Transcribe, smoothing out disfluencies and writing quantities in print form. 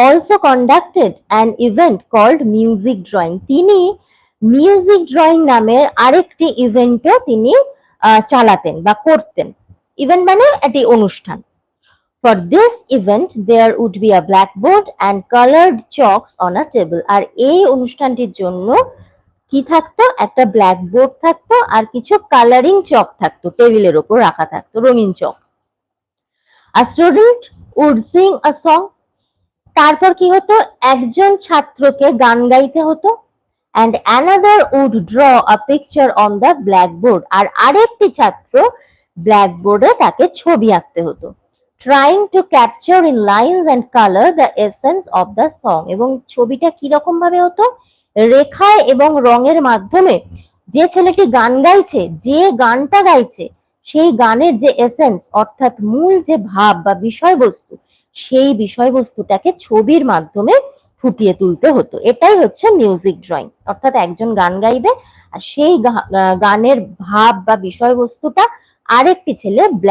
also conducted an event called music drawing. তিনি music drawing নামের আরেকটি ইভেন্টও তিনি চালাতেন বা করতেন। ইভেন্ট মানে একটি অনুষ্ঠান। For this event there would be a blackboard and colored chalks on a table. আর এই অনুষ্ঠানটির জন্য কি থাকতো, একটা ব্ল্যাকবোর্ড থাকতো আর কিছু কালারিং চক থাকতো, টেবিলের ওপর রাখা থাকতো রঙিন চক। A student would sing a song. তারপর কি হতো, একজন ছাত্রকে গান গাইতে হতো। and another would draw a picture on the blackboard. আর আরেকটি ছাত্র ব্ল্যাকবোর্ডে তাকে ছবি আঁকতে হতো। trying to capture in lines and color the essence of the song. এবং ছবিটা কিরকম ভাবে হতো, রেখায় এবং রঙের মাধ্যমে যে ছেলেটি গান গাইছে, যে গানটা গাইছে সেই গানের যে এসেন্স অর্থাৎ মূল যে ভাব বা বিষয়বস্তু, সেই বিষয়বস্তুটাকে ছবির মাধ্যমে ফুটিয়ে তুলতে হতো। এটাই হচ্ছে মিউজিক ড্রয়িং। অর্থাৎ একজন গান গাইবে আর সেই গানের ভাব বা বিষয়বস্তুটা আরেকটি ছেলে